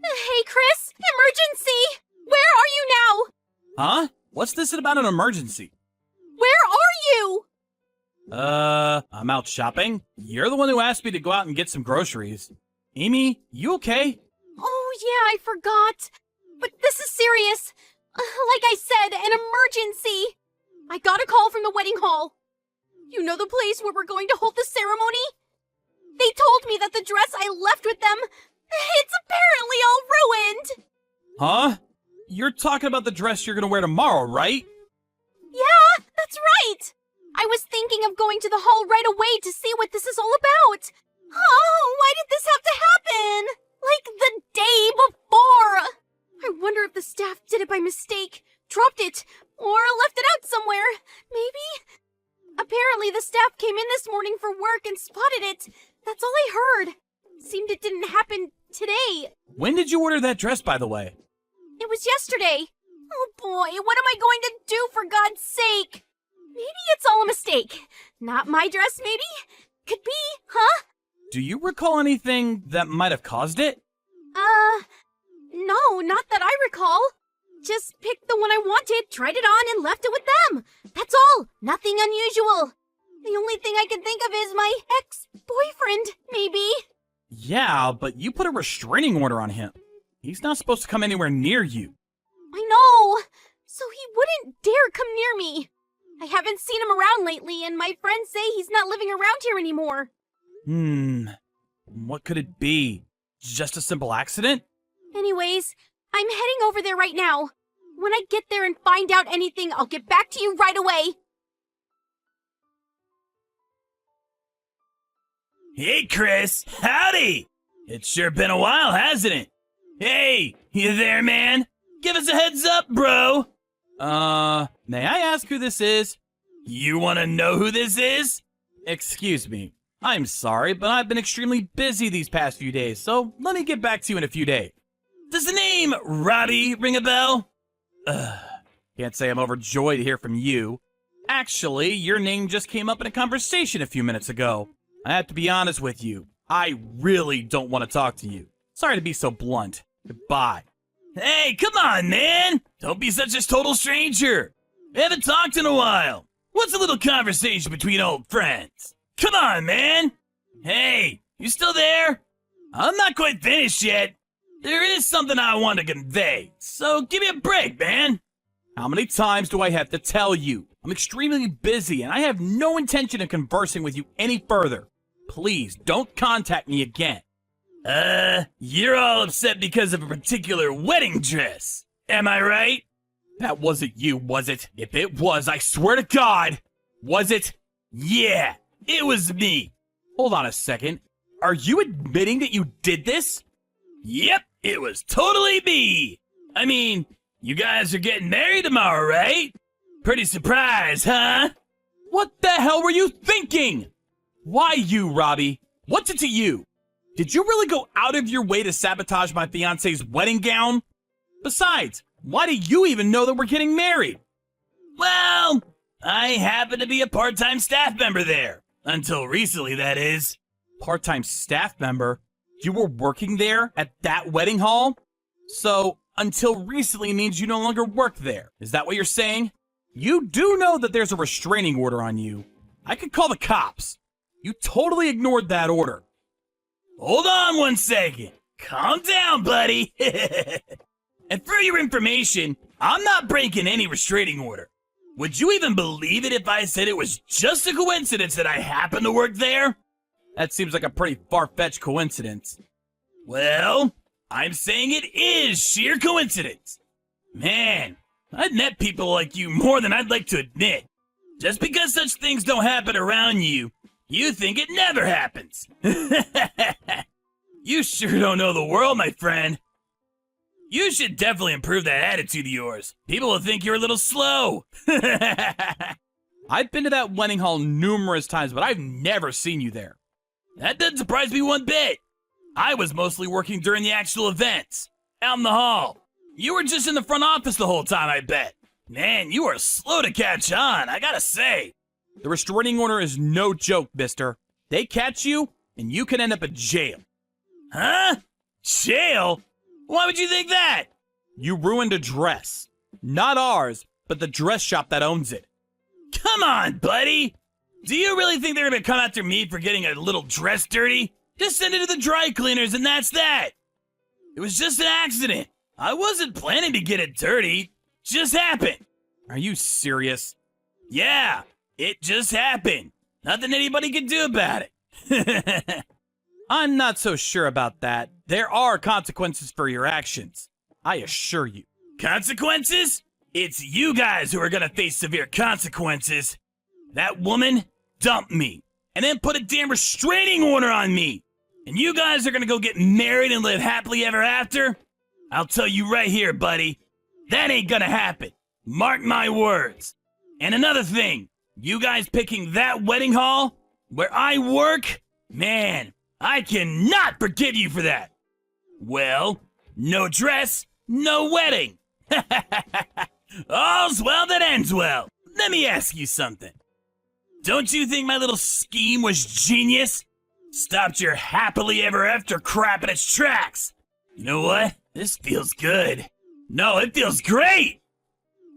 Hey, Chris! Emergency! Where are you now? Huh? What's this about an emergency? Where are you? I'm out shopping. You're the one who asked me to go out and get some groceries. Amy, you okay? Oh, yeah, I forgot. But this is serious. Like I said, an emergency. I got a call from the wedding hall. You know the place where we're going to hold the ceremony? They told me that the dress I left with them, it's apparently all ruined. Huh? You're talking about the dress you're gonna wear tomorrow, right? Yeah, that's right. I was thinking of going to the hall right away to see what this is all about. Oh, why did this have to happen? Like the day before. I wonder if the staff did it by mistake, dropped it, or left it out somewhere. Maybe? Apparently the staff came in this morning for work and spotted it. That's all I heard. Seemed it didn't happen today. When did you order that dress, by the way? It was yesterday. Oh boy, what am I going to do for God's sake? Maybe it's all a mistake. Not my dress, maybe? Could be, huh? Do you recall anything that might have caused it? No, not that I recall. Just picked the one I wanted, tried it on, and left it with them. That's all. Nothing unusual. The only thing I can think of is my ex-boyfriend, maybe. Yeah, but you put a restraining order on him. He's not supposed to come anywhere near you. I know. So he wouldn't dare come near me. I haven't seen him around lately, and my friends say he's not living around here anymore. What could it be? Just a simple accident? Anyways, I'm heading over there right now. When I get there and find out anything, I'll get back to you right away. Hey, Chris. Howdy. It's sure been a while, hasn't it? Hey, you there, man? Give us a heads up, bro. May I ask who this is? You want to know who this is? Excuse me. I'm sorry, but I've been extremely busy these past few days, so let me get back to you in a few days. Does the name Robbie ring a bell? Can't say I'm overjoyed to hear from you. Actually, your name just came up in a conversation a few minutes ago. I have to be honest with you. I really don't want to talk to you. Sorry to be so blunt. Goodbye. Hey, come on, man. Don't be such a total stranger. We haven't talked in a while. What's a little conversation between old friends? Come on, man. Hey, you still there? I'm not quite finished yet. There is something I want to convey, so give me a break, man. How many times do I have to tell you? I'm extremely busy and I have no intention of conversing with you any further. Please don't contact me again. You're all upset because of a particular wedding dress. Am I right? That wasn't you, was it? If it was, I swear to God. Was it? Yeah, it was me. Hold on a second. Are you admitting that you did this? Yep, it was totally me. I mean, you guys are getting married tomorrow, right? Pretty surprised, huh? What the hell were you thinking? Why you, Robbie? What's it to you? Did you really go out of your way to sabotage my fiancé's wedding gown? Besides, why do you even know that we're getting married? Well, I happen to be a part-time staff member there. Until recently, that is. Part-time staff member? You were working there at that wedding hall? So, until recently means you no longer work there. Is that what you're saying? You do know that there's a restraining order on you. I could call the cops. You totally ignored that order. Hold on 1 second. Calm down, buddy. And for your information, I'm not breaking any restraining order. Would you even believe it if I said it was just a coincidence that I happen to work there? That seems like a pretty far-fetched coincidence. Well, I'm saying it is sheer coincidence. Man, I've met people like you more than I'd like to admit. Just because such things don't happen around you, you think it never happens. You sure don't know the world, my friend. You should definitely improve that attitude of yours. People will think you're a little slow. I've been to that wedding hall numerous times, but I've never seen you there. That doesn't surprise me one bit. I was mostly working during the actual events, out in the hall. You were just in the front office the whole time, I bet. Man, you are slow to catch on, I gotta say. The restraining order is no joke, mister. They catch you, and you can end up in jail. Huh? Jail? Why would you think that? You ruined a dress. Not ours, but the dress shop that owns it. Come on, buddy. Do you really think they're gonna come after me for getting a little dress dirty? Just send it to the dry cleaners and that's that. It was just an accident. I wasn't planning to get it dirty. Just happened. Are you serious? Yeah, it just happened. Nothing anybody can do about it. I'm not so sure about that. There are consequences for your actions. I assure you. Consequences? It's you guys who are gonna face severe consequences. That woman dumped me and then put a damn restraining order on me. And you guys are gonna go get married and live happily ever after? I'll tell you right here, buddy. That ain't gonna happen. Mark my words. And another thing, you guys picking that wedding hall where I work? Man, I cannot forgive you for that. Well, no dress, no wedding. All's well that ends well. Let me ask you something. Don't you think my little scheme was genius? Stopped your happily ever after crap in its tracks. You know what? This feels good. No, it feels great.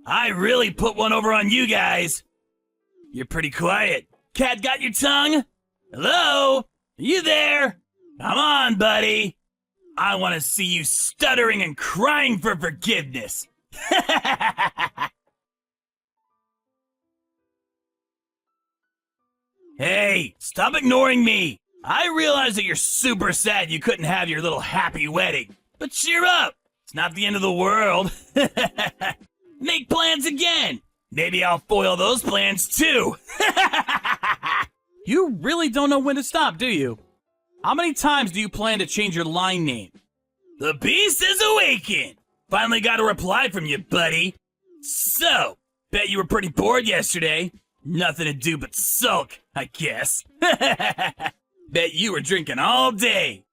I really put one over on you guys. You're pretty quiet. Cat got your tongue? Hello? Are you there? Come on, buddy. I want to see you stuttering and crying for forgiveness. Hey, stop ignoring me. I realize that you're super sad you couldn't have your little happy wedding. But cheer up. It's not the end of the world. Make plans again. Maybe I'll foil those plans too. You really don't know when to stop, do you? How many times do you plan to change your line name? The beast is awakened. Finally got a reply from you, buddy. So, bet you were pretty bored yesterday. Nothing to do but sulk, I guess. Bet you were drinking all day.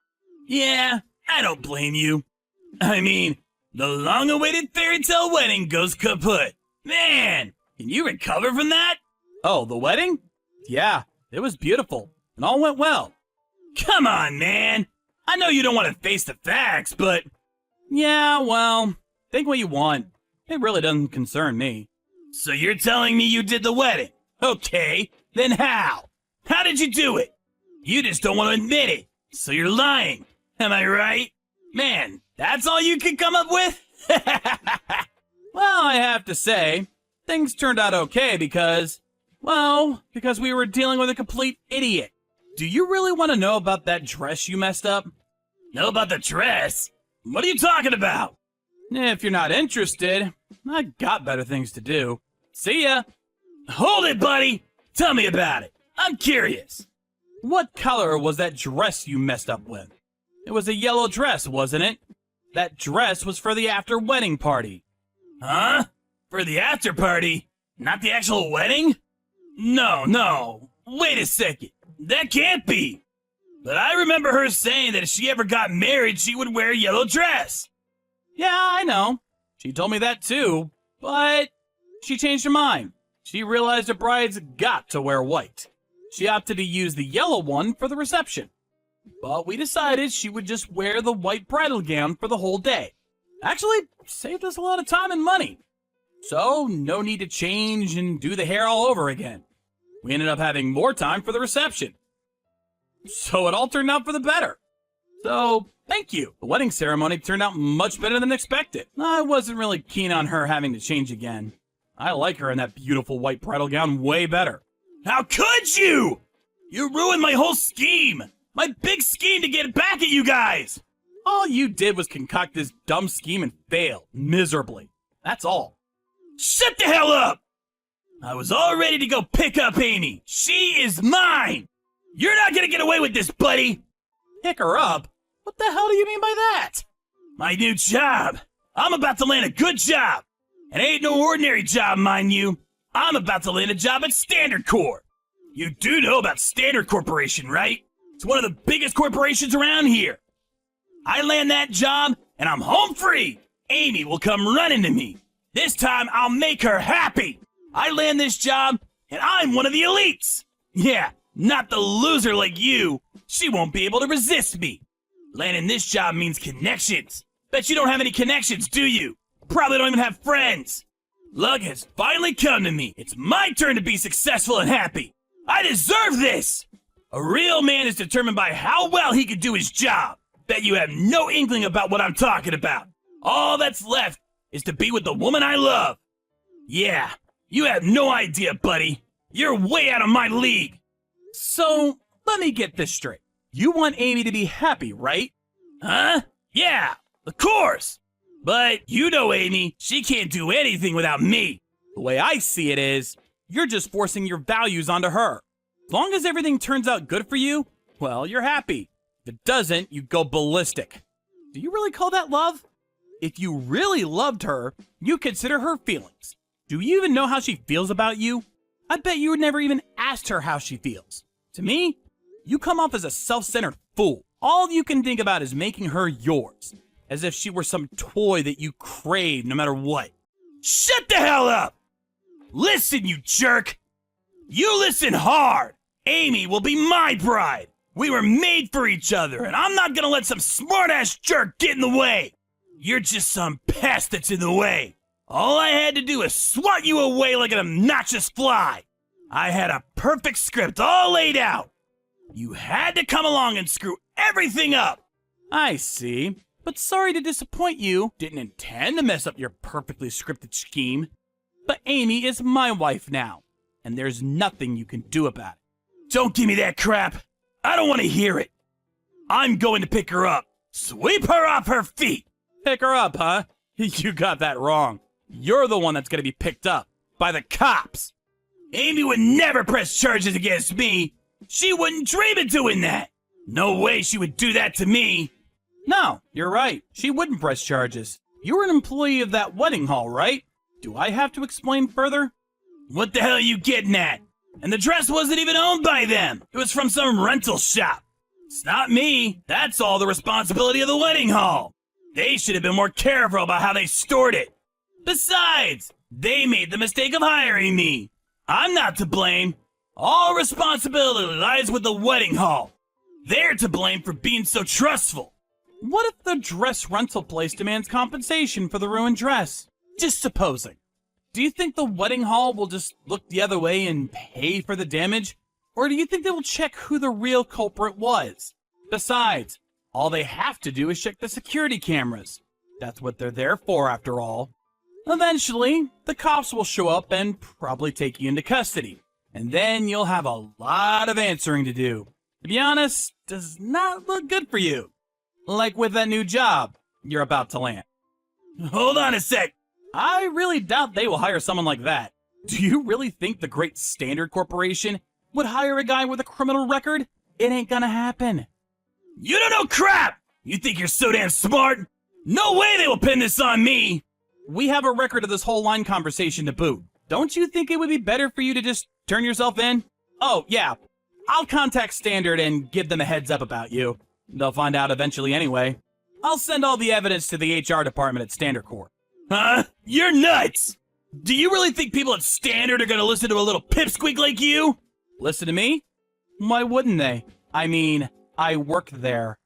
Yeah, I don't blame you. I mean, the long-awaited fairy tale wedding goes kaput. Man, can you recover from that? Oh, the wedding? Yeah, it was beautiful, and all went well. Come on, man. I know you don't want to face the facts, but... Yeah, well, think what you want. It really doesn't concern me. So you're telling me you did the wedding? Okay, then how? How did you do it? You just don't want to admit it, so you're lying. Am I right? Man, that's all you can come up with? Well, I have to say, things turned out okay because we were dealing with a complete idiot. Do you really want to know about that dress you messed up? Know about the dress? What are you talking about? If you're not interested, I got better things to do. See ya! Hold it, buddy! Tell me about it. I'm curious. What color was that dress you messed up with? It was a yellow dress, wasn't it? That dress was for the after-wedding party. Huh? For the after party? Not the actual wedding? No. Wait a second. That can't be. But I remember her saying that if she ever got married, she would wear a yellow dress. Yeah, I know. She told me that too, but she changed her mind. She realized a bride's got to wear white. She opted to use the yellow one for the reception. But we decided she would just wear the white bridal gown for the whole day. Actually, saved us a lot of time and money. So, no need to change and do the hair all over again. We ended up having more time for the reception. So it all turned out for the better. So, thank you. The wedding ceremony turned out much better than expected. I wasn't really keen on her having to change again. I like her in that beautiful white bridal gown way better. How could you? You ruined my whole scheme. My big scheme to get back at you guys. All you did was concoct this dumb scheme and fail miserably. That's all. Shut the hell up! I was all ready to go pick up Amy. She is mine. You're not gonna get away with this, buddy. Pick her up? What the hell do you mean by that? My new job. I'm about to land a good job. It ain't no ordinary job, mind you. I'm about to land a job at Standard Corp. You do know about Standard Corporation, right? It's one of the biggest corporations around here. I land that job, and I'm home free. Amy will come running to me. This time, I'll make her happy. I land this job, and I'm one of the elites. Yeah, not the loser like you. She won't be able to resist me. Landing this job means connections. Bet you don't have any connections, do you? Probably don't even have friends. Luck has finally come to me. It's my turn to be successful and happy. I deserve this! A real man is determined by how well he can do his job. Bet you have no inkling about what I'm talking about. All that's left is to be with the woman I love. Yeah, you have no idea, buddy. You're way out of my league. So, let me get this straight. You want Amy to be happy, right? Huh? Yeah, of course. But you know Amy, she can't do anything without me. The way I see it is, you're just forcing your values onto her. As long as everything turns out good for you, well, you're happy. If it doesn't, you go ballistic. Do you really call that love? If you really loved her, you consider her feelings. Do you even know how she feels about you? I bet you would never even asked her how she feels. To me, you come off as a self-centered fool. All you can think about is making her yours, as if she were some toy that you crave no matter what. Shut the hell up! Listen, you jerk! You listen hard! Amy will be my bride! We were made for each other, and I'm not gonna let some smart-ass jerk get in the way! You're just some pest that's in the way! All I had to do is swat you away like an obnoxious fly! I had a perfect script all laid out! You had to come along and screw everything up! I see. But sorry to disappoint you. Didn't intend to mess up your perfectly scripted scheme. But Amy is my wife now, and there's nothing you can do about it. Don't give me that crap! I don't want to hear it! I'm going to pick her up! Sweep her off her feet! Pick her up, huh? You got that wrong. You're the one that's gonna be picked up by the cops. Amy would never press charges against me! She wouldn't dream of doing that! No way she would do that to me! No, you're right. She wouldn't press charges. You were an employee of that wedding hall, right? Do I have to explain further? What the hell are you getting at? And the dress wasn't even owned by them. It was from some rental shop. It's not me. That's all the responsibility of the wedding hall. They should have been more careful about how they stored it. Besides, they made the mistake of hiring me. I'm not to blame. All responsibility lies with the wedding hall. They're to blame for being so trustful. What if the dress rental place demands compensation for the ruined dress? Just supposing. Do you think the wedding hall will just look the other way and pay for the damage? Or do you think they will check who the real culprit was? Besides, all they have to do is check the security cameras. That's what they're there for, after all. Eventually, the cops will show up and probably take you into custody. And then you'll have a lot of answering to do. To be honest, does not look good for you. Like with that new job you're about to land. Hold on a sec. I really doubt they will hire someone like that. Do you really think the Great Standard Corporation would hire a guy with a criminal record? It ain't gonna happen. You don't know crap! You think you're so damn smart? No way they will pin this on me! We have a record of this whole line conversation to boot. Don't you think it would be better for you to just turn yourself in? Oh, yeah. I'll contact Standard and give them a heads up about you. They'll find out eventually anyway. I'll send all the evidence to the HR department at Standard Corp. Huh? You're nuts! Do you really think people at Standard are gonna listen to a little pipsqueak like you? Listen to me? Why wouldn't they? I mean, I work there.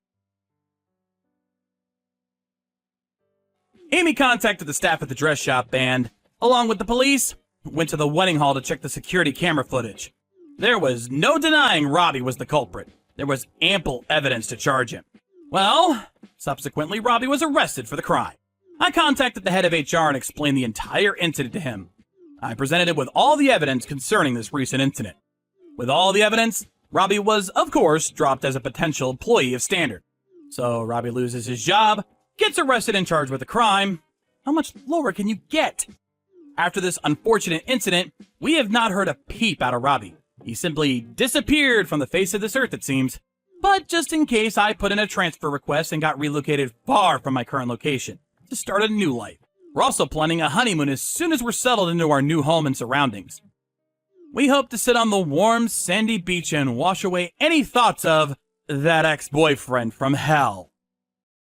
Amy contacted the staff at the dress shop and, along with the police, went to the wedding hall to check the security camera footage. There was no denying Robbie was the culprit. There was ample evidence to charge him. Well, subsequently, Robbie was arrested for the crime. I contacted the head of HR and explained the entire incident to him. I presented him with all the evidence concerning this recent incident. With all the evidence, Robbie was, of course, dropped as a potential employee of Standard. So Robbie loses his job, gets arrested and charged with a crime. How much lower can you get? After this unfortunate incident, we have not heard a peep out of Robbie. He simply disappeared from the face of this earth, it seems. But just in case, I put in a transfer request and got relocated far from my current location to start a new life. We're also planning a honeymoon as soon as we're settled into our new home and surroundings. We hope to sit on the warm, sandy beach and wash away any thoughts of that ex-boyfriend from hell.